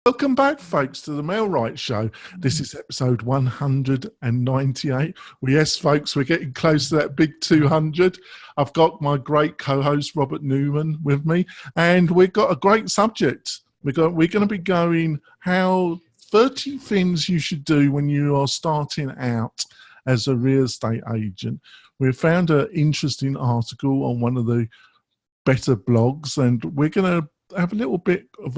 Welcome back, folks, to the MailRight Show. This is episode 198. Well, yes, folks, we're getting close to that big 200. I've got my great co-host, Robert Newman, with me, and we've got a great subject. We're going to be going how 30 things you should do when you are starting out as a real estate agent. We found an interesting article on one of the better blogs, and we're going to have a little bit of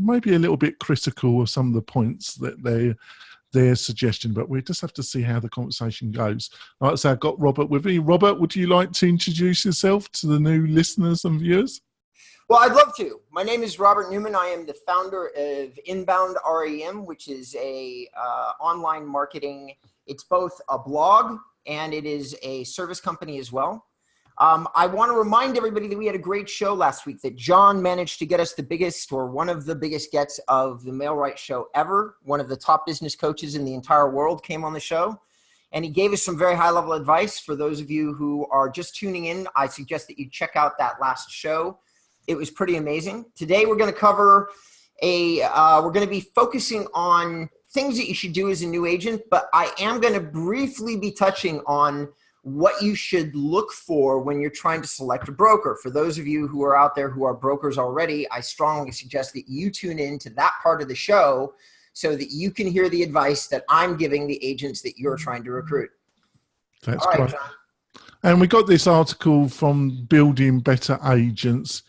maybe a little bit critical of some of the points that they're suggesting, but we just have to see how the conversation goes. Like I say, I've got Robert with me. Robert, would you like to introduce yourself to the new listeners and viewers? Well, I'd love to. My name is Robert Newman. I am the founder of Inbound REM, which is a online marketing. It's both a blog and it is a service company as well. I want to remind everybody that we had a great show last week, that John managed to get us the biggest, or one of the biggest gets of the MailRight show ever. One of the top business coaches in the entire world came on the show, and he gave us some very high-level advice. For those of you who are just tuning in, I suggest that you check out that last show. It was pretty amazing. Today we're going to cover we're going to be focusing on things that you should do as a new agent, but I am going to briefly be touching on what you should look for when you're trying to select a broker. For those of you who are out there who are brokers already, I strongly suggest that you tune in to that part of the show so that you can hear the advice that I'm giving the agents that you're trying to recruit. That's great. John. And we got this article from Building Better Agents,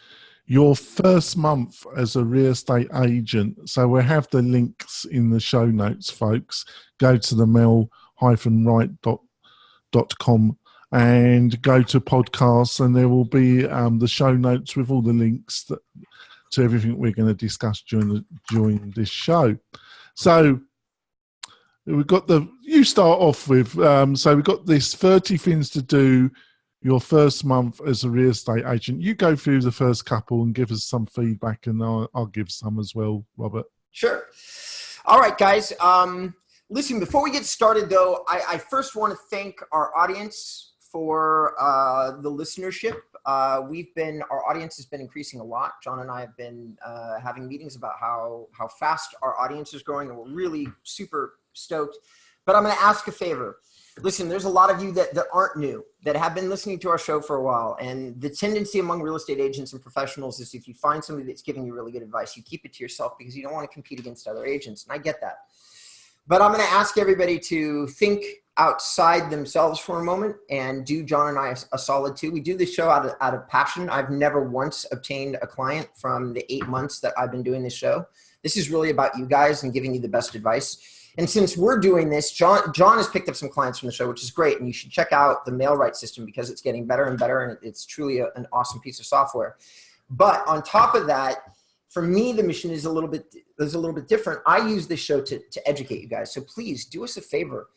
your first month as a real estate agent. So we'll have the links in the show notes, folks. Go to the mail-right.com and go to podcasts, and there will be the show notes with all the links to everything we're going to discuss during this show. So we've got you start off with, so we've got this 30 things to do your first month as a real estate agent. You go through the first couple and give us some feedback, and I'll give some as well, Robert. Sure. All right, guys. Listen, before we get started, though, I first want to thank our audience for the listenership. Our audience has been increasing a lot. John and I have been having meetings about how fast our audience is growing, and we're really super stoked. But I'm going to ask a favor. Listen, there's a lot of you that aren't new, that have been listening to our show for a while. And the tendency among real estate agents and professionals is, if you find somebody that's giving you really good advice, you keep it to yourself because you don't want to compete against other agents. And I get that. But I'm going to ask everybody to think outside themselves for a moment and do John and I a solid too. We do this show out of passion. I've never once obtained a client from the 8 months that I've been doing this show. This is really about you guys and giving you the best advice. And since we're doing this, John has picked up some clients from the show, which is great. And you should check out the MailRight system because it's getting better and better, and it's truly an awesome piece of software. But on top of that, for me, the mission is a little bit different. I use this show to educate you guys. So please do us a favor.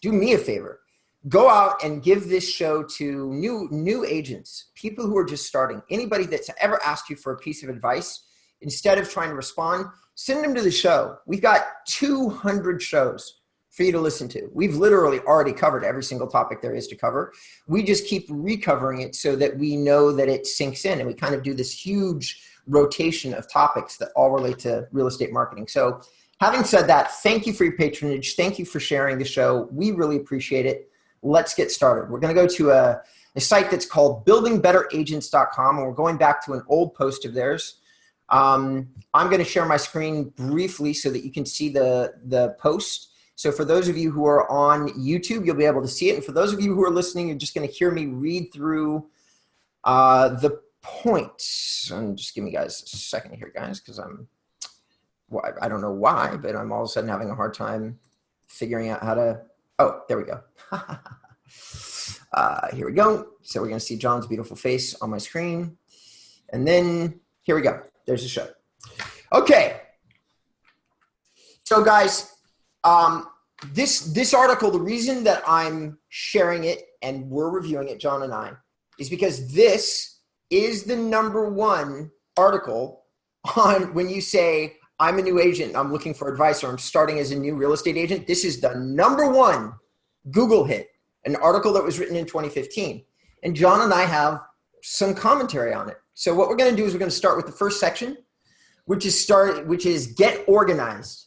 Do me a favor. Go out and give this show to new agents, people who are just starting, anybody that's ever asked you for a piece of advice. Instead of trying to respond, send them to the show. We've got 200 shows for you to listen to. We've literally already covered every single topic there is to cover. We just keep recovering it so that we know that it sinks in, and we kind of do this huge rotation of topics that all relate to real estate marketing. So having said that, thank you for your patronage. Thank you for sharing the show. We really appreciate it. Let's get started. We're going to go to a site that's called buildingbetteragents.com, and we're going back to an old post of theirs. I'm going to share my screen briefly so that you can see the post. So for those of you who are on YouTube, you'll be able to see it. And for those of you who are listening, you're just going to hear me read through the points. And just give me guys a second here, guys, because I don't know why, but I'm all of a sudden having a hard time figuring out how to. Oh, there we go. Here we go. So we're going to see John's beautiful face on my screen. And then here we go. There's the show. Okay. So guys, this article, the reason that I'm sharing it and we're reviewing it, John and I, is because this is the #1 article on when you say, I'm a new agent, I'm looking for advice, or I'm starting as a new real estate agent. This is the #1 Google hit, an article that was written in 2015. And John and I have some commentary on it. So what we're going to do is we're going to start with the first section. which is get organized.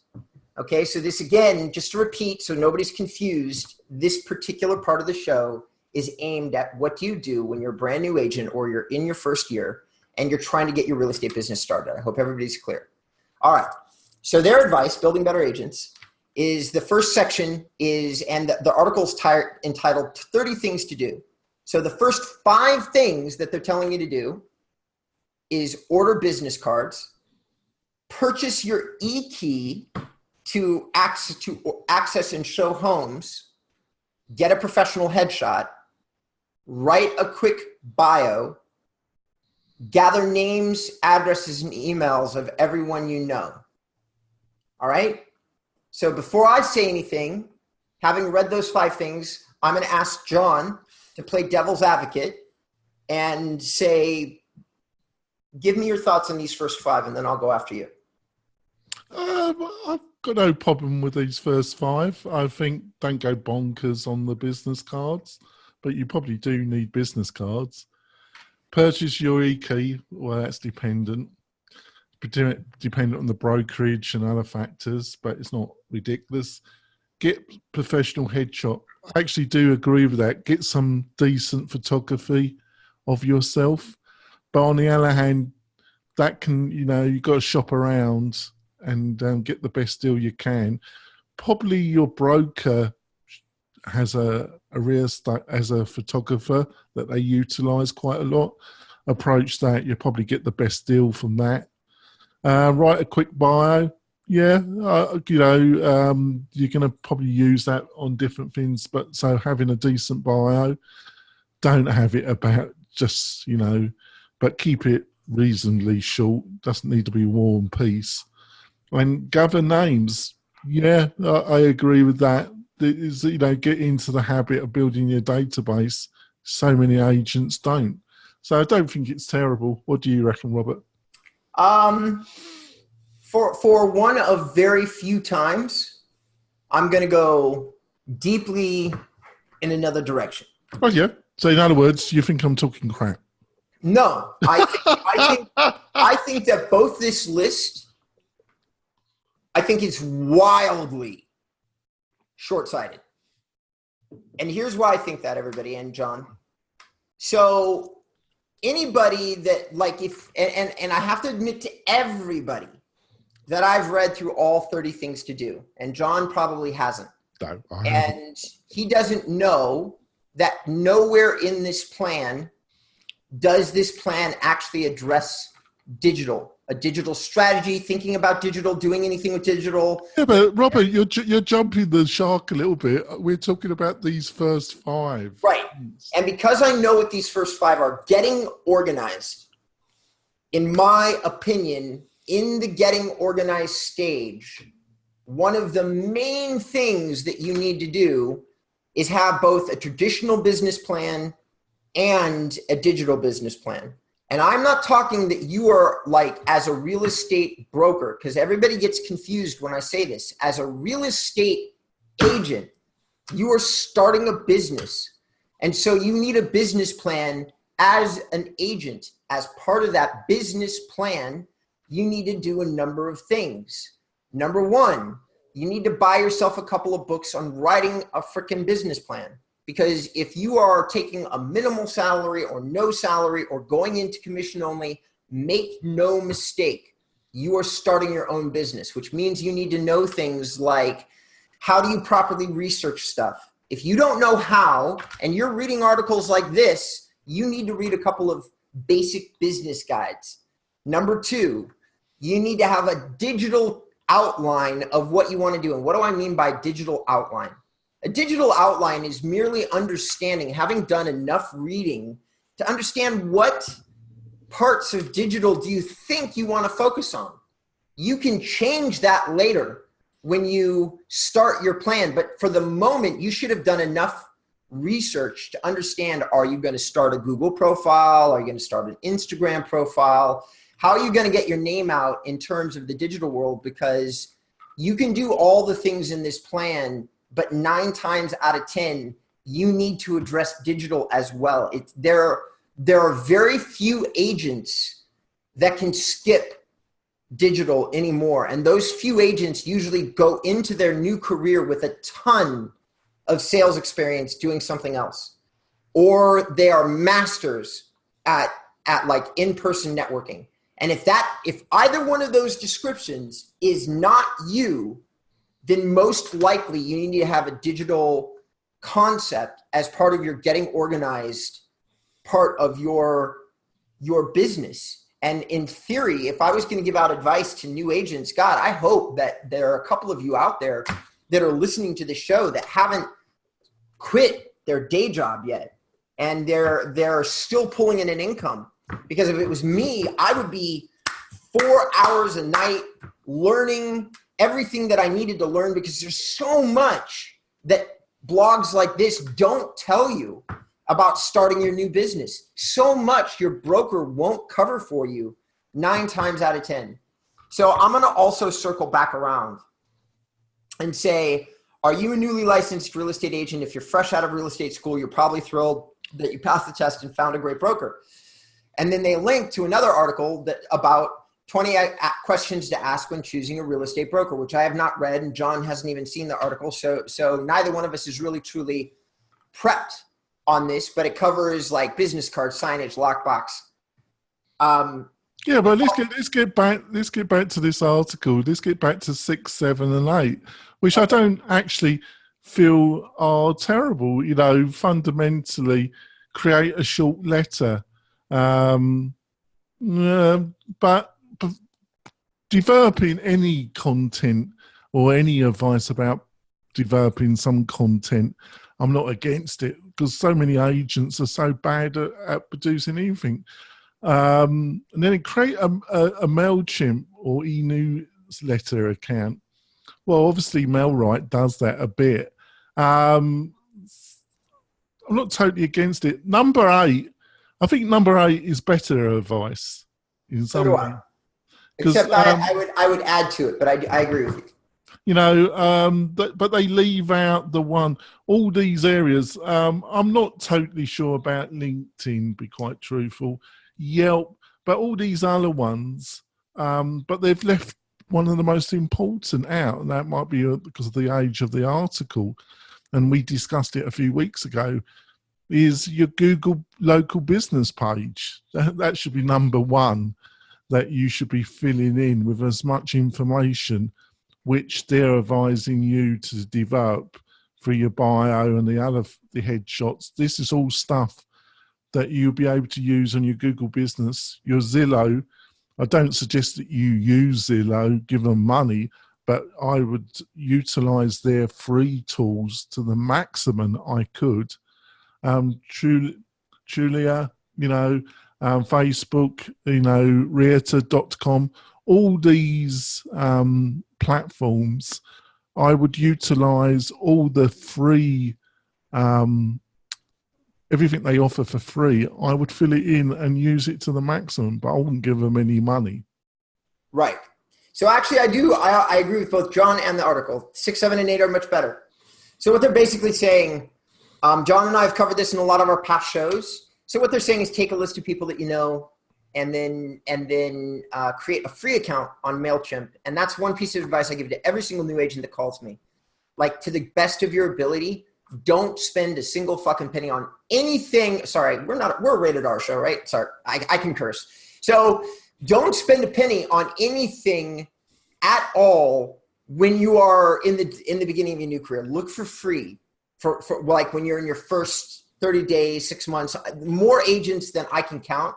Okay, so this again, just to repeat so nobody's confused, this particular part of the show is aimed at what do you do when you're a brand new agent or you're in your first year and you're trying to get your real estate business started. I hope everybody's clear. All right, so their advice, Building Better Agents, is the first section is, and the article is entitled 30 Things to Do. So the first 5 things that they're telling you to do is order business cards, purchase your e-key to access and show homes, get a professional headshot, write a quick bio, gather names, addresses, and emails of everyone you know. All right? So before I say anything, having read those 5 things, I'm going to ask John to play devil's advocate and say, give me your thoughts on these first 5, and then I'll go after you. I've got no problem with these first 5. I think don't go bonkers on the business cards, but you probably do need business cards. Purchase your e-key. Well, that's dependent on the brokerage and other factors, but it's not ridiculous. Get professional headshot. I actually do agree with that. Get some decent photography of yourself. But on the other hand, that can, you've got to shop around and get the best deal you can. Probably your broker has a real estate as a photographer that they utilize quite a lot. Approach that, you'll probably get the best deal from that. Write a quick bio. Yeah, you're going to probably use that on different things, but so having a decent bio, don't have it about just, but keep it reasonably short. Doesn't need to be War and Peace. And gather names. Yeah, I agree with that. Is, get into the habit of building your database. So many agents don't. So I don't think it's terrible. What do you reckon, Robert? For one of very few times, I'm going to go deeply in another direction. Oh, yeah. So in other words, you think I'm talking crap? No, I think that both this list, I think it's wildly short-sighted. And here's why I think that, everybody, and John. So anybody that and I have to admit to everybody that I've read through all 30 things to do, and John probably hasn't. No, and he doesn't know that nowhere in this plan does this plan actually address a digital strategy, thinking about digital, doing anything with digital. Yeah, but Robert, you're jumping the shark a little bit. We're talking about these first 5. Right. And because I know what these first 5 are, getting organized, in my opinion, in the getting organized stage, one of the main things that you need to do is have both a traditional business plan and a digital business plan. And I'm not talking that you are as a real estate broker, because everybody gets confused when I say this. As a real estate agent, you are starting a business. And so you need a business plan as an agent. As part of that business plan, you need to do a number of things. Number 1, you need to buy yourself a couple of books on writing a freaking business plan. Because if you are taking a minimal salary or no salary or going into commission only, make no mistake, you are starting your own business, which means you need to know things like, how do you properly research stuff? If you don't know how, and you're reading articles like this, you need to read a couple of basic business guides. Number 2, you need to have a digital outline of what you want to do. And what do I mean by digital outline? A digital outline is merely understanding, having done enough reading to understand what parts of digital do you think you want to focus on. You can change that later when you start your plan, but for the moment, you should have done enough research to understand, are you going to start a Google profile? Are you going to start an Instagram profile? How are you going to get your name out in terms of the digital world? Because you can do all the things in this plan, but 9 times out of 10, you need to address digital as well. There are very few agents that can skip digital anymore. And those few agents usually go into their new career with a ton of sales experience doing something else, or they are masters at like in-person networking. And if either one of those descriptions is not you, then most likely you need to have a digital concept as part of your getting organized part of your business. And in theory, if I was going to give out advice to new agents, God, I hope that there are a couple of you out there that are listening to the show that haven't quit their day job yet, and they're still pulling in an income. Because if it was me, I would be 4 hours a night learning everything that I needed to learn, because there's so much that blogs like this don't tell you about starting your new business. So much your broker won't cover for you 9 times out of 10. So I'm going to also circle back around and say, are you a newly licensed real estate agent? If you're fresh out of real estate school, you're probably thrilled that you passed the test and found a great broker. And then they link to another article about 20 questions to ask when choosing a real estate broker, which I have not read, and John hasn't even seen the article. So neither one of us is really truly prepped on this, but it covers like business cards, signage, lockbox. Yeah, but let's get back to this article. Let's get back to 6, 7, and 8, which I don't actually feel are terrible. Fundamentally, create a short letter, but developing any content or any advice about developing some content, I'm not against it, because so many agents are so bad at producing anything. And then create a MailChimp or e-newsletter account. Well, obviously MailRite does that a bit. I'm not totally against it. I think number 8 is better advice in some way. Except I would add to it, but I agree with you. But they leave out the one, all these areas. I'm not totally sure about LinkedIn, to be quite truthful, Yelp, but all these other ones, but they've left one of the most important out, and that might be because of the age of the article, and we discussed it a few weeks ago, is your Google local business page. That should be number 1, that you should be filling in with as much information which they're advising you to develop for your bio and the headshots. This is all stuff that you'll be able to use on your Google business. Your Zillow, I don't suggest that you use Zillow, give them money, but I would utilize their free tools to the maximum I could. Julia, Facebook, Realtor.com, all these platforms, I would utilize all the free, everything they offer for free. I would fill it in and use it to the maximum, but I wouldn't give them any money. Right. So actually I agree with both John and the article. 6, 7, and 8 are much better. So what they're basically saying, John and I have covered this in a lot of our past shows. So what they're saying is take a list of people that you know, and then create a free account on MailChimp. And that's one piece of advice I give to every single new agent that calls me. Like, to the best of your ability, don't spend a single fucking penny on anything. Sorry, we're a rated R show, right? Sorry, I can curse. So don't spend a penny on anything at all when you are in the beginning of your new career. Look for free for like when you're in your first 30 days, 6 months. More agents than I can count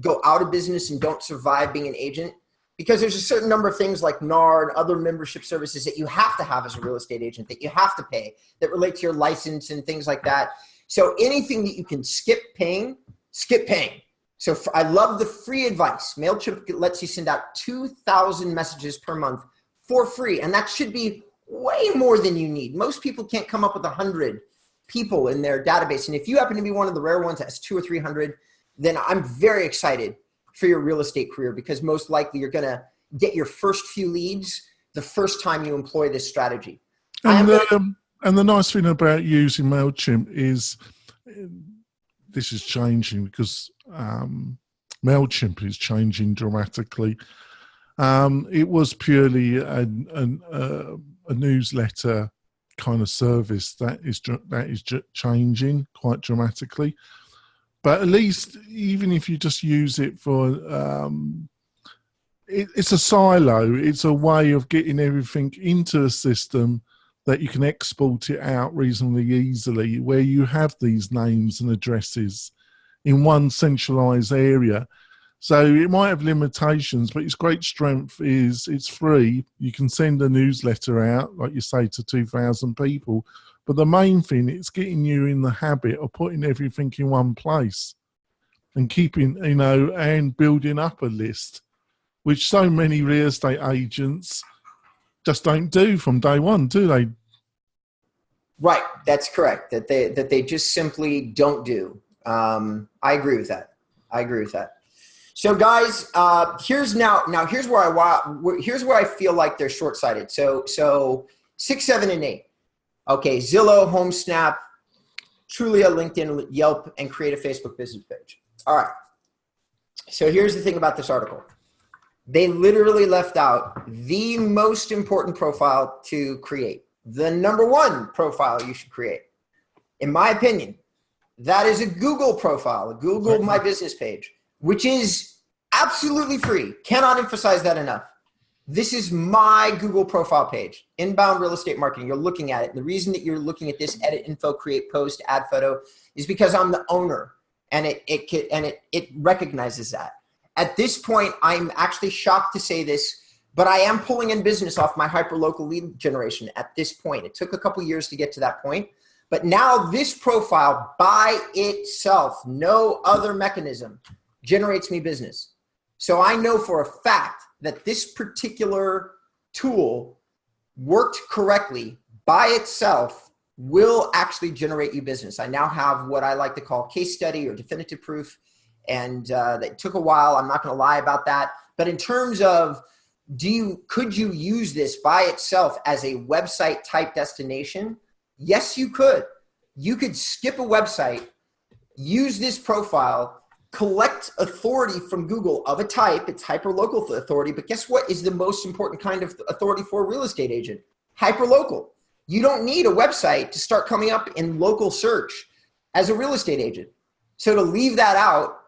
go out of business and don't survive being an agent, because there's a certain number of things like NAR and other membership services that you have to have as a real estate agent, that you have to pay, that relate to your license and things like that. So anything that you can skip paying, skip paying. So I love the free advice. MailChimp lets you send out 2,000 messages per month for free. And that should be way more than you need. Most people can't come up with 100 people in their database. And if you happen to be one of the rare ones that has 200 or 300, then I'm very excited for your real estate career, because most likely you're going to get your first few leads the first time you employ this strategy. And the nice thing about using MailChimp is this is changing, because MailChimp is changing dramatically. It was purely a newsletter kind of service that is changing quite dramatically. But at least, even if you just use it for, it's a silo. It's a way of getting everything into a system that you can export it out reasonably easily, where you have these names and addresses in one centralized area. So it might have limitations, but its great strength is it's free. You can send a newsletter out, like you say, to 2,000 people. But the main thing, it's getting you in the habit of putting everything in one place and keeping, and building up a list, which so many real estate agents just don't do from day one, do they? Right. That's correct. That they just simply don't do. I agree with that. So guys, here's where I feel like they're short-sighted. So 6, 7, and 8. Okay, Zillow, HomeSnap, Trulia, LinkedIn, Yelp, and create a Facebook business page. All right. So here's the thing about this article. They literally left out the most important profile to create. The number 1 profile you should create. In my opinion, that is a Google profile, a Google My Business page, which is absolutely free. Cannot emphasize that enough. This is my Google profile page, Inbound Real Estate Marketing. You're looking at it. And the reason that you're looking at this, edit info, create post, add photo, is because I'm the owner, and it recognizes that. At this point, I'm actually shocked to say this, but I am pulling in business off my hyperlocal lead generation at this point. It took a couple years to get to that point, but now this profile by itself, no other mechanism, generates me business. So I know for a fact that this particular tool worked correctly by itself will actually generate you business. I now have what I like to call case study or definitive proof, and that took a while. I'm not going to lie about that. But in terms of could you use this by itself as a website type destination? Yes, you could. You could skip a website, use this profile, collect authority from Google of a type. It's hyperlocal authority, but guess what is the most important kind of authority for a real estate agent? Hyperlocal. You don't need a website to start coming up in local search as a real estate agent. So to leave that out,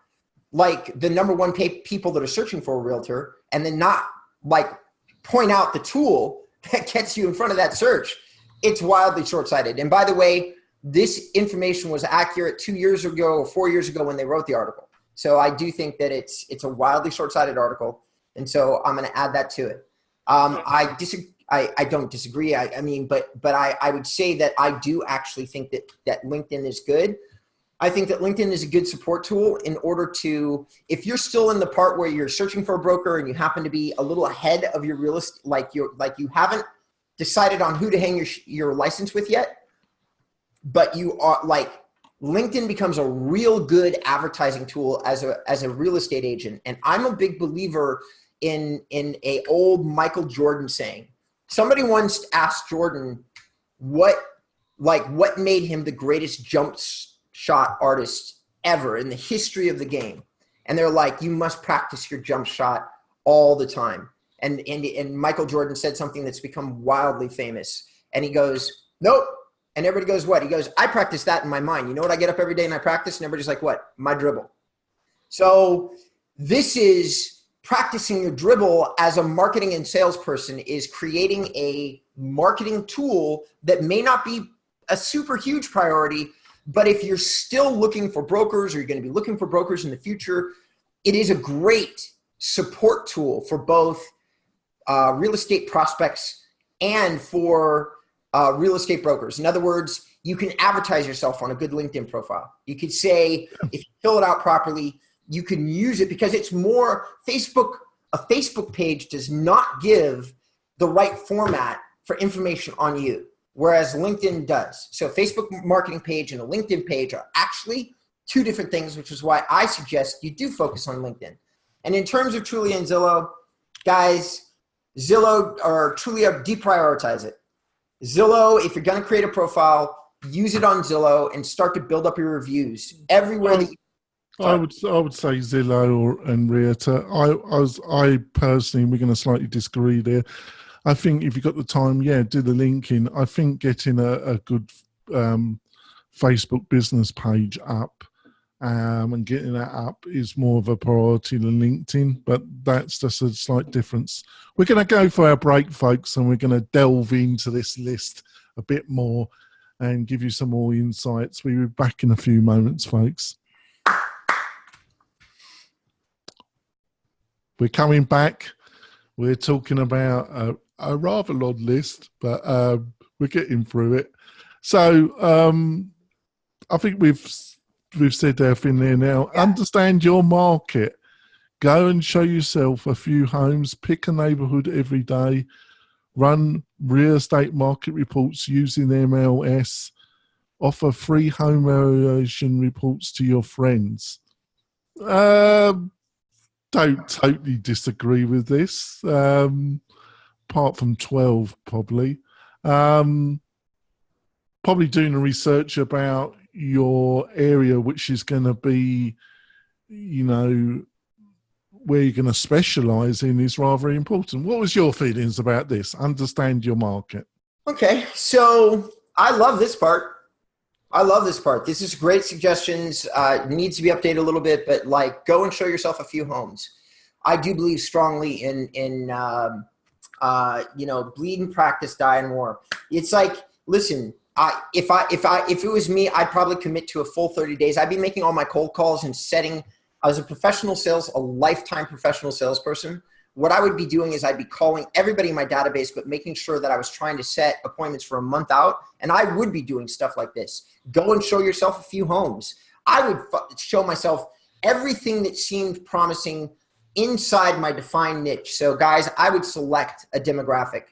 like the number 1 people that are searching for a realtor, and then not like point out the tool that gets you in front of that search, it's wildly short-sighted. And by the way, this information was accurate 2 years ago or 4 years ago when they wrote the article. So I do think that it's a wildly short-sighted article. And so I'm going to add that to it. I don't disagree. I mean, but I would say that I do actually think that LinkedIn is good. I think that LinkedIn is a good support tool in order to, if you're still in the part where you're searching for a broker and you happen to be a little ahead of your real estate, like you haven't decided on who to hang your license with yet, but you are like, LinkedIn becomes a real good advertising tool as a real estate agent. And I'm a big believer in a old Michael Jordan saying. Somebody once asked Jordan what made him the greatest jump shot artist ever in the history of the game. And they're like, you must practice your jump shot all the time. And Michael Jordan said something that's become wildly famous. And he goes, nope. And everybody goes, what? He goes, I practice that in my mind. You know what? I get up every day and I practice, and everybody's like, what? My dribble. So this is practicing your dribble as a marketing and salesperson, is creating a marketing tool that may not be a super huge priority, but if you're still looking for brokers, or you're going to be looking for brokers in the future, it is a great support tool for both real estate prospects and for real estate brokers. In other words, you can advertise yourself on a good LinkedIn profile. You could say, if you fill it out properly, you can use it, because it's more Facebook. A Facebook page does not give the right format for information on you, whereas LinkedIn does. So Facebook marketing page and a LinkedIn page are actually 2 different things, which is why I suggest you do focus on LinkedIn. And in terms of Trulia and Zillow, guys, Zillow or Trulia, deprioritize it. Zillow, if you're going to create a profile, use it on Zillow and start to build up your reviews everywhere that you I would say Zillow and Realtor. I personally, we're going to slightly disagree there. I think if you've got the time, yeah, do the linking. I think getting a good Facebook business page up and getting that up is more of a priority than LinkedIn, but that's just a slight difference. We're going to go for our break, folks, and we're going to delve into this list a bit more and give you some more insights. We'll be back in a few moments, folks. We're coming back. We're talking about a rather odd list, but we're getting through it. So I think we've said everything there now. Yeah. Understand your market. Go and show yourself a few homes. Pick a neighborhood every day. Run real estate market reports using MLS. Offer free home valuation reports to your friends. Don't totally disagree with this, apart from 12 probably. Probably doing a research about your area, which is going to be, you know, where you're going to specialize in is rather important. What was your feelings about this? Understand your market. Okay, so I love this part. This is great suggestions. It needs to be updated a little bit, but like go and show yourself a few homes. I do believe strongly in bleed and practice, die and war. It's like, listen, if it was me, I'd probably commit to a full 30 days. I'd be making all my cold calls and setting, as a lifetime professional salesperson. What I would be doing is I'd be calling everybody in my database, but making sure that I was trying to set appointments for a month out. And I would be doing stuff like this. Go and show yourself a few homes. I would show myself everything that seemed promising inside my defined niche. So guys, I would select a demographic.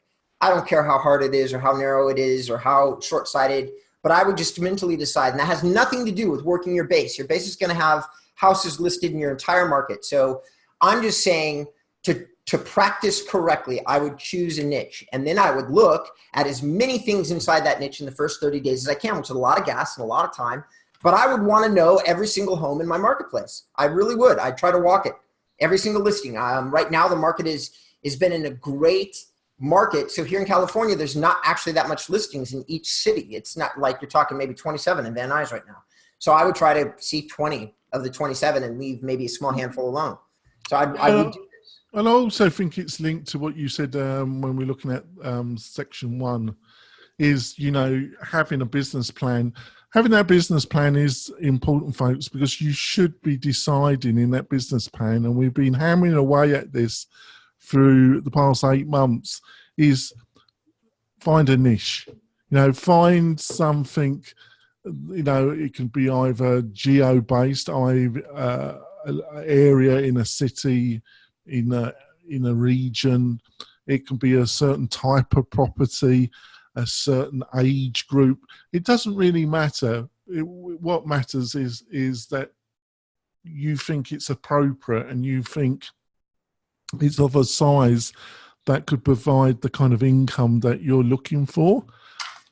I don't care how hard it is or how narrow it is or how short-sighted, but I would just mentally decide. And that has nothing to do with working your base. Your base is going to have houses listed in your entire market. So I'm just saying to practice correctly, I would choose a niche. And then I would look at as many things inside that niche in the first 30 days as I can, which is a lot of gas and a lot of time. But I would want to know every single home in my marketplace. I really would. I'd try to walk it. Every single listing. Right now, the market has been in a great market. So here in California, there's not actually that much listings in each city. It's not like you're talking maybe 27 in Van Nuys right now. So I would try to see 20 of the 27 and leave maybe a small handful alone. So I would do this. And I also think it's linked to what you said when we're looking at section 1 is, you know, having a business plan. Having that business plan is important, folks, because you should be deciding in that business plan, and we've been hammering away at this through the past 8 months, is find a niche. You know, find something, you know, it can be either geo-based, area in a city, in a region. It can be a certain type of property, a certain age group. It doesn't really matter. What matters is that you think it's appropriate and you think it's of a size that could provide the kind of income that you're looking for.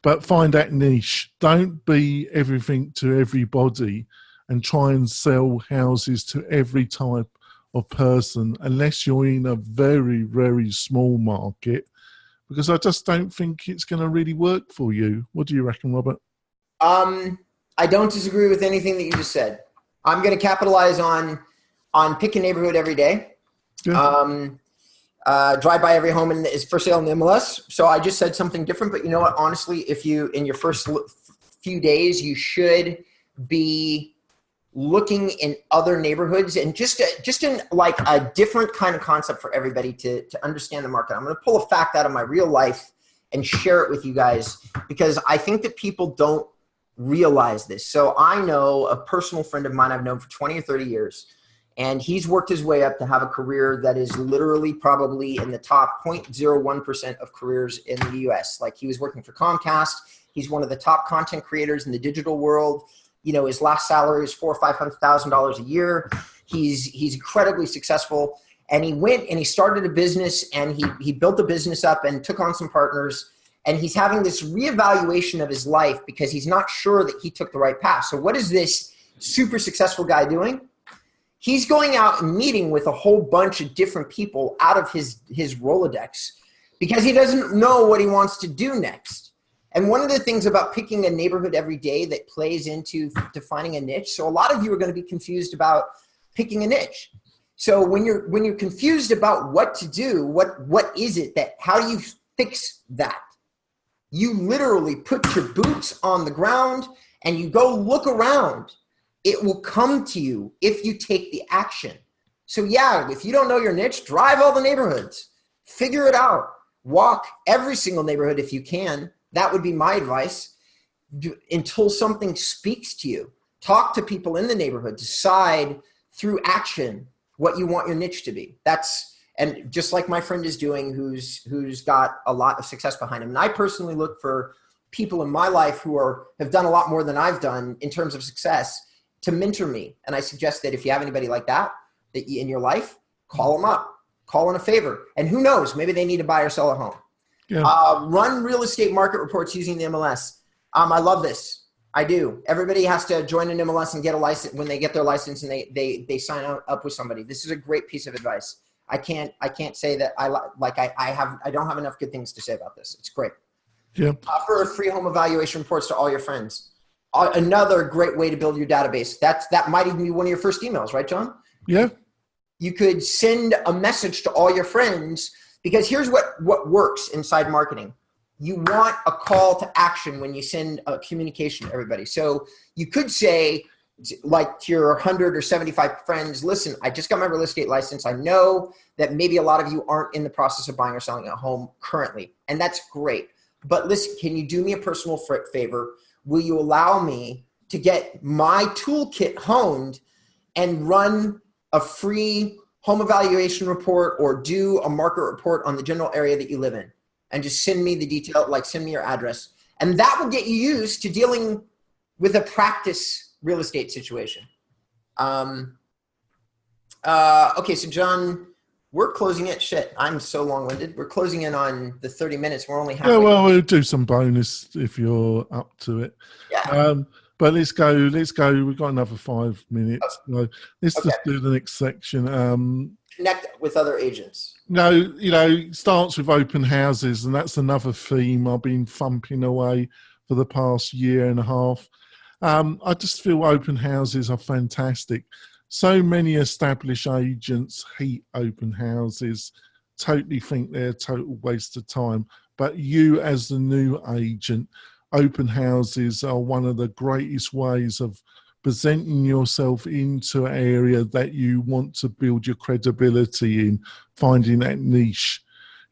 But find that niche. Don't be everything to everybody and try and sell houses to every type of person unless you're in a very, very small market, because I just don't think it's going to really work for you. What do you reckon, Robert? I don't disagree with anything that you just said. I'm going to capitalize on pick a neighborhood every day. Yeah. Drive by every home is for sale in the MLS. So I just said something different, but you know what? Honestly, if you, in your first few days, you should be looking in other neighborhoods and just in like a different kind of concept for everybody to understand the market. I'm going to pull a fact out of my real life and share it with you guys because I think that people don't realize this. So I know a personal friend of mine I've known for 20 or 30 years, and he's worked his way up to have a career that is literally probably in the top 0.01% of careers in the US. Like he was working for Comcast. He's one of the top content creators in the digital world. You know, his last salary is $400,000 or $500,000 a year. He's incredibly successful. And he went and he started a business and he built the business up and took on some partners. And he's having this reevaluation of his life because he's not sure that he took the right path. So what is this super successful guy doing? He's going out and meeting with a whole bunch of different people out of his Rolodex because he doesn't know what he wants to do next. And one of the things about picking a neighborhood every day that plays into defining a niche. So a lot of you are going to be confused about picking a niche. So when you're confused about what to do, what is it that, how do you fix that? You literally put your boots on the ground and you go look around. It will come to you if you take the action. So yeah, if you don't know your niche, drive all the neighborhoods, figure it out, walk every single neighborhood if you can. That would be my advice. Until something speaks to you, talk to people in the neighborhood, decide through action what you want your niche to be. And just like my friend is doing, who's got a lot of success behind him. And I personally look for people in my life who have done a lot more than I've done in terms of success to mentor me. And I suggest that if you have anybody like that in your life, call them up, call in a favor. And who knows, maybe they need to buy or sell a home. Yeah. Run real estate market reports using the MLS. I love this. I do. Everybody has to join an MLS and get a license when they get their license and they sign up with somebody. This is a great piece of advice. I can't say that I don't have enough good things to say about this. It's great. Yeah. Offer free home evaluation reports to all your friends. Another great way to build your database. That might even be one of your first emails, right, John? Yeah. You could send a message to all your friends, because here's what works inside marketing. You want a call to action when you send a communication to everybody. So you could say, like, to your 100 or 75 friends, listen, I just got my real estate license. I know that maybe a lot of you aren't in the process of buying or selling a home currently, and that's great. But listen, can you do me a personal favor? Will you allow me to get my toolkit honed and run a free home evaluation report or do a market report on the general area that you live in? And just send me the detail, like send me your address. And that will get you used to dealing with a practice real estate situation. Okay, so John, we're closing it. Shit, I'm so long-winded. We're closing in on the 30 minutes. We're only halfway. Yeah, well, we'll do some bonus if you're up to it. Yeah. But let's go. We've got another 5 minutes. So let's just do the next section. Connect with other agents. No, it starts with open houses, and that's another theme I've been thumping away for the past year and a half. I just feel open houses are fantastic. So many established agents hate open houses, totally think they're a total waste of time. But you, as the new agent, open houses are one of the greatest ways of presenting yourself into an area that you want to build your credibility in, finding that niche.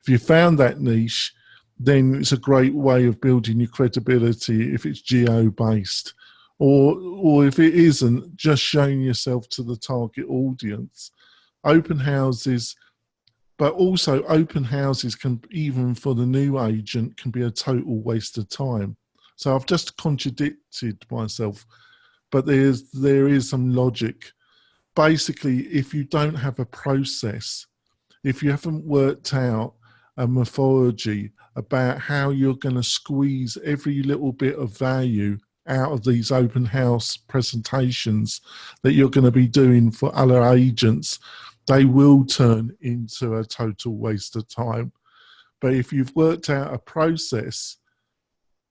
If you found that niche, then it's a great way of building your credibility if it's geo-based. Or if it isn't, just showing yourself to the target audience. Open houses, but also open houses can, even for the new agent, can be a total waste of time. So I've just contradicted myself, but there is some logic. Basically, if you don't have a process, if you haven't worked out a methodology about how you're going to squeeze every little bit of value out of these open house presentations that you're going to be doing for other agents, they will turn into a total waste of time. But if you've worked out a process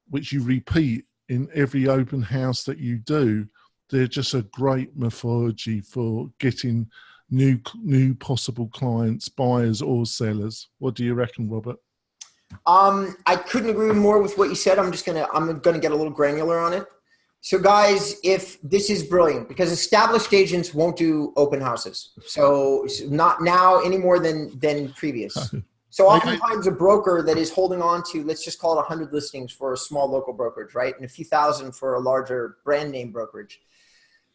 which you repeat in every open house that you do, they're just a great methodology for getting new possible clients, buyers or sellers. What do you reckon, Robert? I couldn't agree more with what you said. I'm gonna get a little granular on it. So guys, if this is brilliant, because established agents won't do open houses. So not now any more than previous. So oftentimes a broker that is holding on to, let's just call it 100 listings for a small local brokerage, right? And a few thousand for a larger brand name brokerage.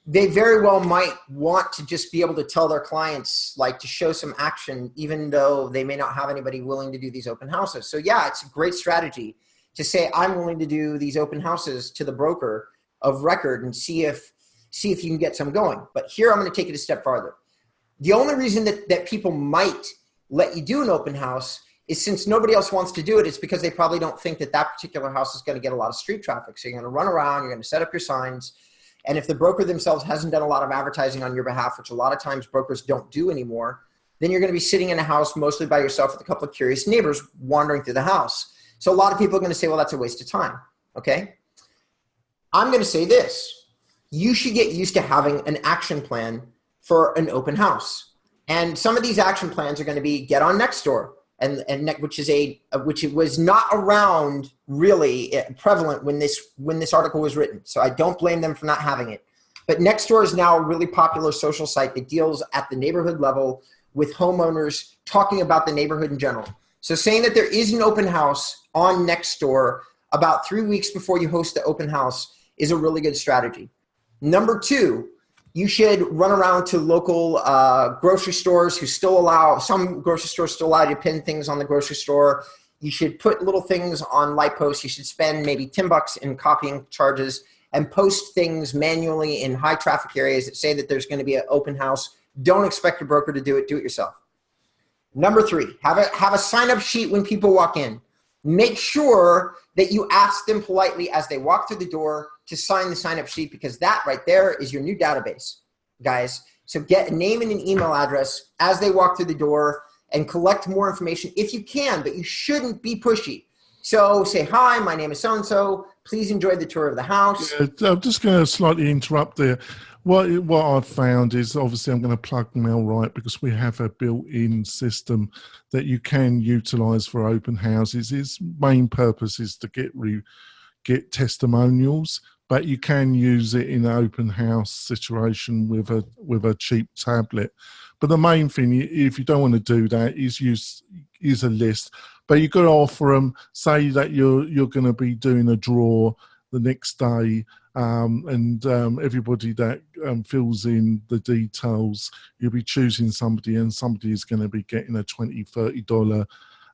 They very well might want to just be able to tell their clients, like, to show some action, even though they may not have anybody willing to do these open houses. So yeah, it's a great strategy to say, I'm willing to do these open houses to the broker of record and see if you can get some going. But here I'm going to take it a step farther. The only reason that people might let you do an open house is, since nobody else wants to do it, it's because they probably don't think that particular house is going to get a lot of street traffic. So you're going to run around, you're going to set up your signs, And if the broker themselves hasn't done a lot of advertising on your behalf, which a lot of times brokers don't do anymore, then you're going to be sitting in a house mostly by yourself with a couple of curious neighbors wandering through the house. So a lot of people are going to say, well, that's a waste of time. Okay. I'm going to say this. You should get used to having an action plan for an open house. And some of these action plans are going to be get on Nextdoor, which it was not around really prevalent when this article was written. So I don't blame them for not having it. But Nextdoor is now a really popular social site that deals at the neighborhood level with homeowners talking about the neighborhood in general. So saying that there is an open house on Nextdoor about 3 weeks before you host the open house is a really good strategy. Number two, you should run around to local grocery stores who still allow, some grocery stores still allow you to pin things on the grocery store. You should put little things on light posts. You should spend maybe $10 in copying charges and post things manually in high traffic areas that say that there's going to be an open house. Don't expect your broker to do it yourself. Number three, have a sign-up sheet when people walk in. Make sure that you ask them politely as they walk through the door to sign the sign-up sheet, because that right there is your new database, guys. So get a name and an email address as they walk through the door and collect more information if you can, but you shouldn't be pushy. So say, hi, my name is so-and-so. Please enjoy the tour of the house. Yeah, I'm just going to slightly interrupt there. What I've found is, obviously I'm going to plug MailRight because we have a built-in system that you can utilize for open houses. Its main purpose is to get testimonials, but you can use it in an open house situation with a cheap tablet. But the main thing, if you don't want to do that, is use a list. But you've got to offer them, say that you're going to be doing a draw the next day, and everybody that fills in the details, you'll be choosing somebody, and somebody is going to be getting a $20, $30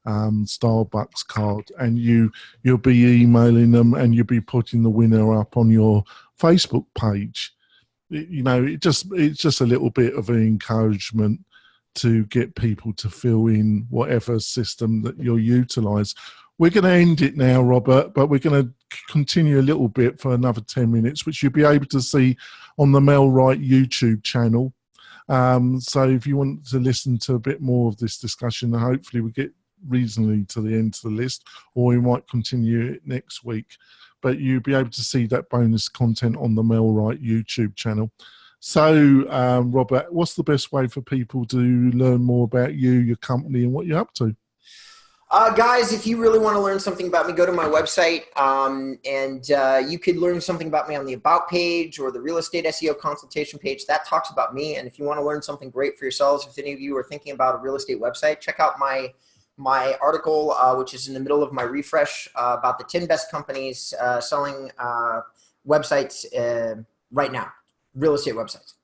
Starbucks card, and you'll be emailing them, and you'll be putting the winner up on your Facebook page. It's just a little bit of an encouragement to get people to fill in whatever system that you'll utilize. We're going to end it now, Robert, but we're going to continue a little bit for another 10 minutes, which you'll be able to see on the MailRight YouTube channel. So if you want to listen to a bit more of this discussion, hopefully we get reasonably to the end of the list, or we might continue it next week. But you'll be able to see that bonus content on the MailRight YouTube channel. So, Robert, what's the best way for people to learn more about you, your company, and what you're up to? Guys, if you really want to learn something about me, go to my website, and you could learn something about me on the About page or the Real Estate SEO consultation page. That talks about me. And if you want to learn something great for yourselves, if any of you are thinking about a real estate website, check out my article, which is in the middle of my refresh, about the 10 best companies selling websites right now, real estate websites.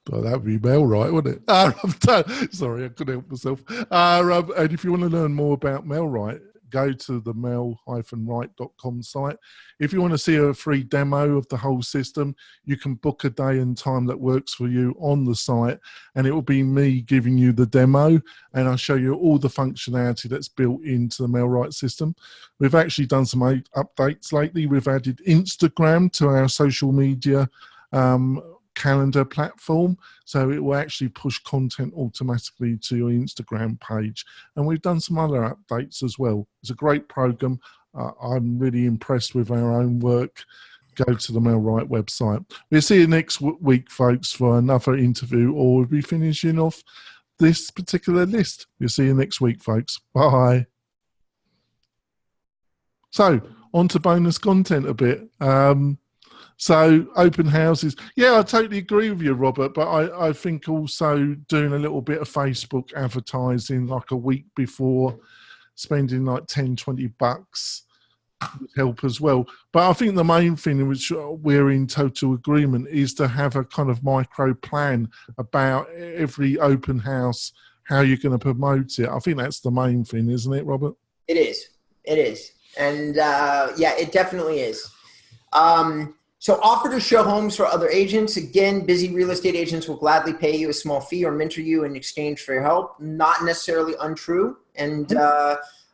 Well, that would be MailRight, wouldn't it? Sorry, I couldn't help myself. And if you want to learn more about MailRight, go to the mail-right.com site. If you want to see a free demo of the whole system, you can book a day and time that works for you on the site, and it will be me giving you the demo, and I'll show you all the functionality that's built into the MailRight system. We've actually done some updates lately. We've added Instagram to our social media calendar platform, so it will actually push content automatically to your Instagram page, and we've done some other updates as well. It's a great program. I'm really impressed with our own work. Go to the MailRight website. We'll see you next week, folks, for another interview, or we'll be finishing off this particular list. We'll see you next week, folks. Bye. So on to bonus content a bit. So open houses. Yeah, I totally agree with you, Robert, but I think also doing a little bit of Facebook advertising like a week before, spending like 10, 20 bucks would help as well. But I think the main thing, which we're in total agreement, is to have a kind of micro plan about every open house, how you're going to promote it. I think that's the main thing, isn't it, Robert? It is. It is. And yeah, it definitely is. So offer to show homes for other agents. Again, busy real estate agents will gladly pay you a small fee or mentor you in exchange for your help. Not necessarily untrue. And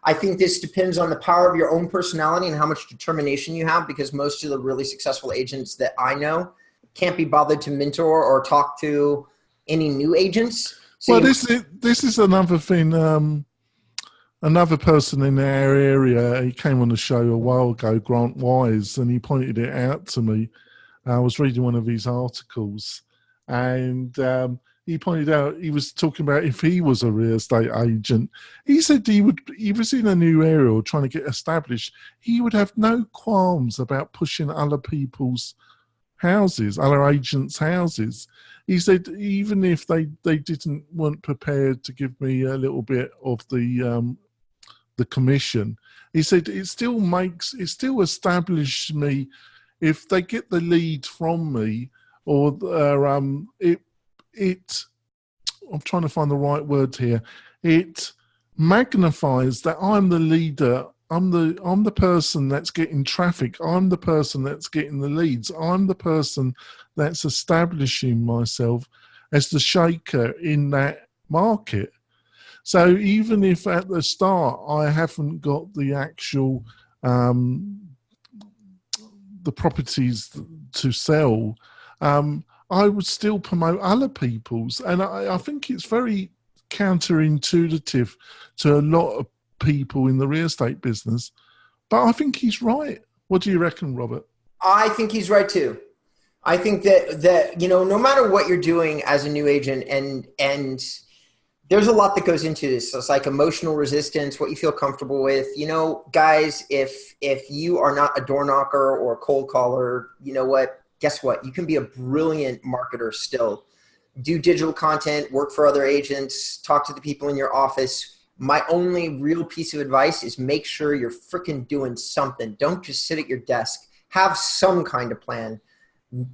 I think this depends on the power of your own personality and how much determination you have, because most of the really successful agents that I know can't be bothered to mentor or talk to any new agents. So well, this is another thing. Another person in our area, he came on the show a while ago, Grant Wise, and he pointed it out to me. I was reading one of his articles, and he pointed out, he was talking about if he was a real estate agent. He said he was in a new area or trying to get established. He would have no qualms about pushing other people's houses, other agents' houses. He said even if they weren't prepared to give me a little bit of the commission, he said it still establishes me if they get the lead from me, or I'm trying to find the right word here. It magnifies that I'm the leader. I'm the person that's getting traffic. I'm the person that's getting the leads. I'm the person that's establishing myself as the shaker in that market. So even if at the start I haven't got the actual the properties to sell, I would still promote other people's. And I think it's very counterintuitive to a lot of people in the real estate business. But I think he's right. What do you reckon, Robert? I think he's right too. I think that no matter what you're doing as a new agent, and there's a lot that goes into this. So it's like emotional resistance, what you feel comfortable with. Guys, if you are not a door knocker or a cold caller, you know what? Guess what? You can be a brilliant marketer still. Do digital content, work for other agents, talk to the people in your office. My only real piece of advice is make sure you're freaking doing something. Don't just sit at your desk. Have some kind of plan.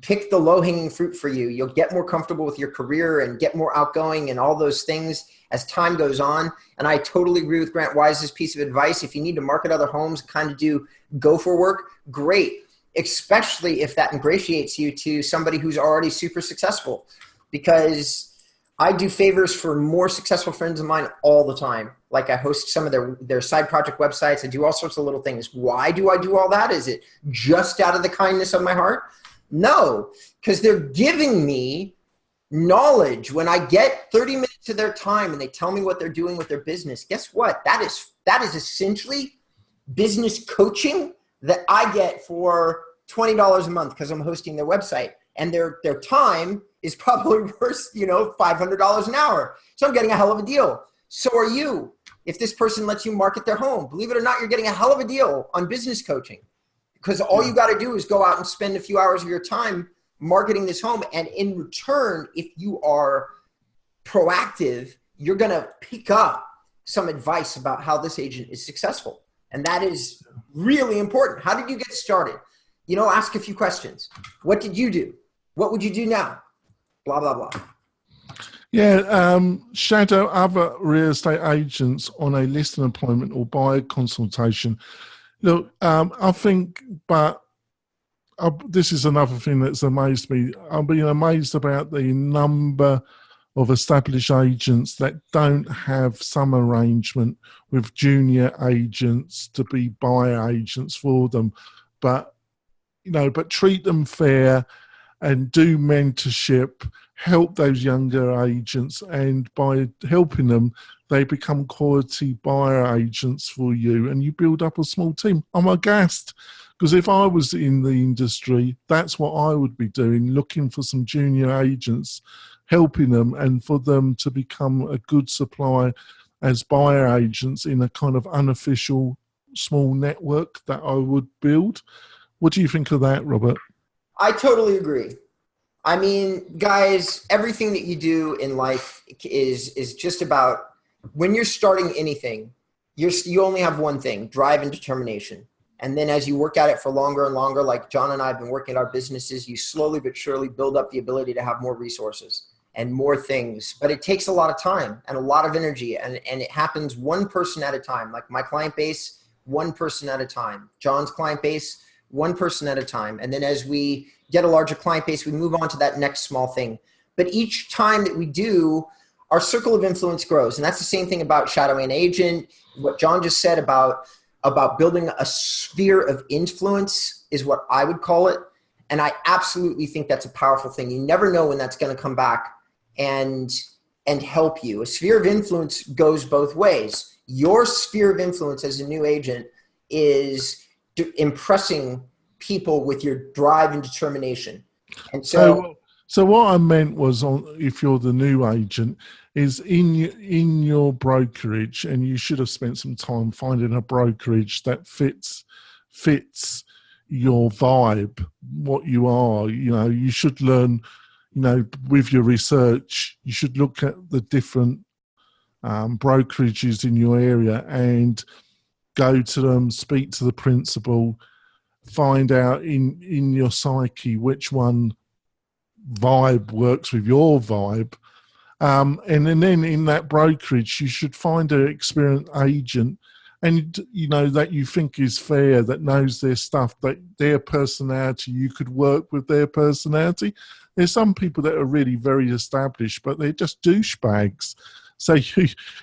Pick the low-hanging fruit for you. You'll get more comfortable with your career and get more outgoing and all those things as time goes on. And I totally agree with Grant Wise's piece of advice. If you need to market other homes, kind of do go for work, great, especially if that ingratiates you to somebody who's already super successful. Because I do favors for more successful friends of mine all the time. Like I host some of their side project websites. I do all sorts of little things. Why do I do all that? Is it just out of the kindness of my heart? No, because they're giving me knowledge. When I get 30 minutes of their time and they tell me what they're doing with their business, guess what? That is essentially business coaching that I get for $20 a month because I'm hosting their website. And their time is probably worth, $500 an hour. So I'm getting a hell of a deal. So are you. If this person lets you market their home, believe it or not, you're getting a hell of a deal on business coaching. Because all you got to do is go out and spend a few hours of your time marketing this home. And in return, if you are proactive, you're going to pick up some advice about how this agent is successful. And that is really important. How did you get started? Ask a few questions. What did you do? What would you do now? Blah, blah, blah. Yeah, shadow other real estate agents on a listing appointment or buyer consultation. Look, I think, but this is another thing that's amazed me. I've been amazed about the number of established agents that don't have some arrangement with junior agents to be buyer agents for them, but treat them fair and do mentorship, help those younger agents, and by helping them, they become quality buyer agents for you, and you build up a small team. I'm aghast, because if I was in the industry, that's what I would be doing, looking for some junior agents, helping them, and for them to become a good supply as buyer agents in a kind of unofficial small network that I would build. What do you think of that, Robert? I totally agree. I mean, guys, everything that you do in life is just about, when you're starting anything, you only have one thing: drive and determination. And then as you work at it for longer and longer, like John and I have been working at our businesses, you slowly but surely build up the ability to have more resources and more things. But it takes a lot of time and a lot of energy, and it happens one person at a time. Like my client base, one person at a time. John's client base, one person at a time. And then as we get a larger client base, we move on to that next small thing. But each time that we do, our circle of influence grows. And that's the same thing about shadowing an agent. What John just said about building a sphere of influence is what I would call it. And I absolutely think that's a powerful thing. You never know when that's going to come back and help you. A sphere of influence goes both ways. Your sphere of influence as a new agent is impressing people with your drive and determination. And so what I meant was, if you're the new agent, is in your brokerage, and you should have spent some time finding a brokerage that fits your vibe, what you are. You should learn, with your research, you should look at the different brokerages in your area and go to them, speak to the principal, find out in your psyche which one vibe works with your vibe. And then in that brokerage, you should find an experienced agent, and that you think is fair, that knows their stuff, that their personality, you could work with their personality. There's some people that are really very established, but they're just douchebags. So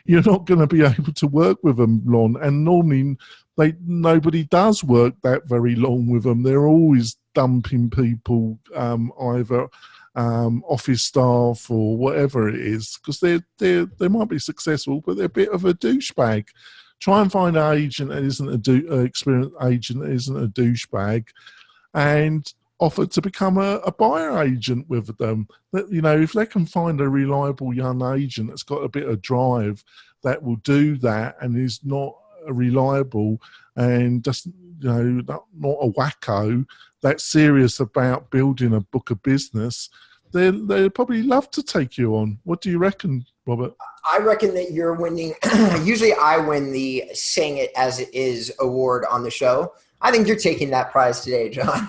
you're not going to be able to work with them long. And normally nobody does work that very long with them. They're always dumping people, either office staff or whatever it is, because they might be successful, but they're a bit of a douchebag. Try and find an agent that isn't experienced agent that isn't a douchebag, and offer to become a buyer agent with them. That, if they can find a reliable young agent that's got a bit of drive, that will do that and is not reliable and just not a wacko, that's serious about building a book of business, they'd probably love to take you on. What do you reckon, Robert? I reckon that you're winning. Usually I win the Saying It As It Is award on the show. I think you're taking that prize today, John.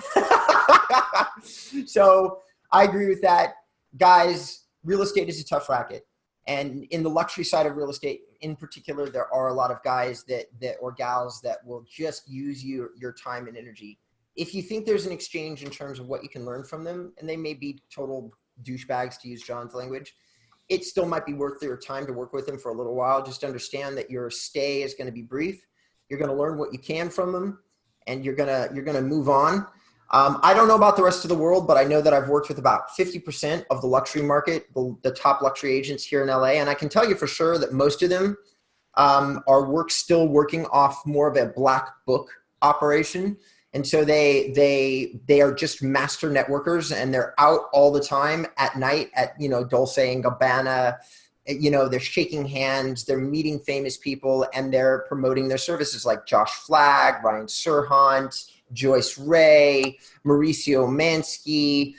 So I agree with that. Guys, real estate is a tough racket. And in the luxury side of real estate in particular, there are a lot of guys that or gals that will just use your time and energy. If you think there's an exchange in terms of what you can learn from them, and they may be total douchebags, to use John's language, it still might be worth your time to work with them for a little while. Just understand that your stay is going to be brief. You're going to learn what you can from them, and you're going to move on. I don't know about the rest of the world, but I know that I've worked with about 50% of the luxury market, the top luxury agents here in LA. And I can tell you for sure that most of them are still working off more of a black book operation. And so they are just master networkers, and they're out all the time at night at, Dolce and Gabbana. They're shaking hands, they're meeting famous people, and they're promoting their services like Josh Flagg, Ryan Serhant, Joyce Ray, Mauricio Mansky,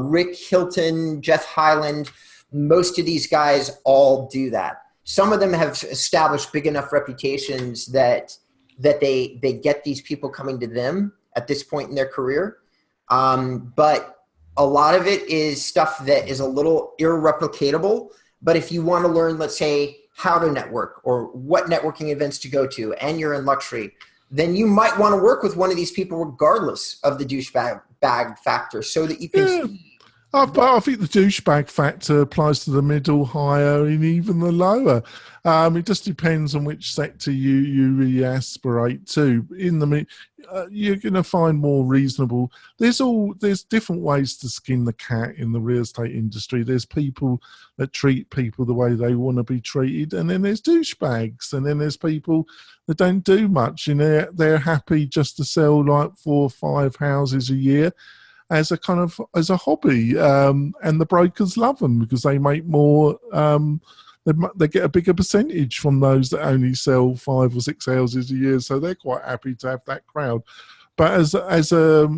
Rick Hilton, Jeff Hyland. Most of these guys all do that. Some of them have established big enough reputations that they get these people coming to them at this point in their career. But a lot of it is stuff that is a little irreplicatable. But if you want to learn, let's say, how to network or what networking events to go to, and you're in luxury, then you might want to work with one of these people regardless of the douchebag factor, so that you can see. I think the douchebag factor applies to the middle, higher, and even the lower. It just depends on which sector you really aspirate to. You're going to find more reasonable. There's different ways to skin the cat in the real estate industry. There's people that treat people the way they want to be treated, and then there's douchebags, and then there's people that don't do much, and they're happy just to sell like 4 or 5 houses a year as a hobby, and the brokers love them because they make more. They get a bigger percentage from those that only sell 5 or 6 houses a year, so they're quite happy to have that crowd. But as a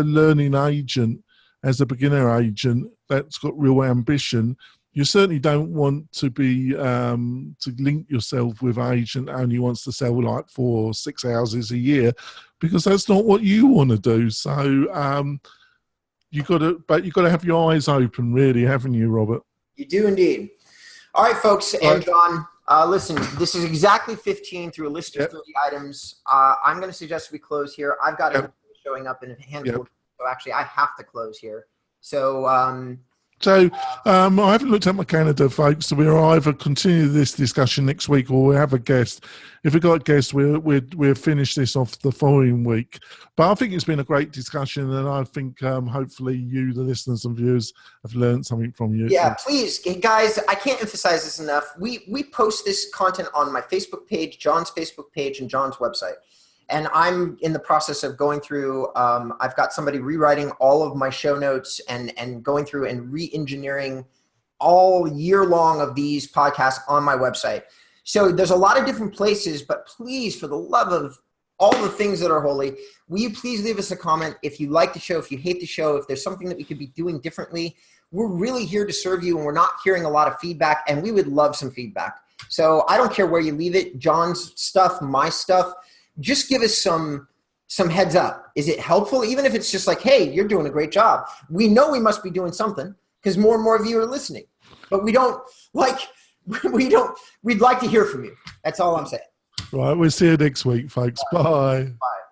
learning agent, as a beginner agent that's got real ambition, you certainly don't want to be to link yourself with an agent that only wants to sell like 4 or 6 houses a year, because that's not what you want to do. So you got to have your eyes open, really, haven't you, Robert? You do indeed. All right, folks, and John, listen, this is exactly 15 through a list of 30 items. I'm going to suggest we close here. I've got it showing up in a handful, so actually I have to close here. So So I haven't looked at my calendar, folks. So we'll either continue this discussion next week or we'll have a guest. If we've got a guest, we'll finish this off the following week. But I think it's been a great discussion, and I think hopefully you, the listeners and viewers, have learned something from you. Yeah, please, guys, I can't emphasize this enough. We post this content on my Facebook page, John's Facebook page, and John's website. And I'm in the process of going through, I've got somebody rewriting all of my show notes and going through and re-engineering all year long of these podcasts on my website. So there's a lot of different places, but please, for the love of all the things that are holy, will you please leave us a comment if you like the show, if you hate the show, if there's something that we could be doing differently. We're really here to serve you, and we're not hearing a lot of feedback, and we would love some feedback. So I don't care where you leave it, John's stuff, my stuff. Just give us some heads up. Is it helpful? Even if it's just like, hey, you're doing a great job. We know we must be doing something because more and more of you are listening. But we'd like to hear from you. That's all I'm saying. Right, we'll see you next week, folks. Bye. Bye.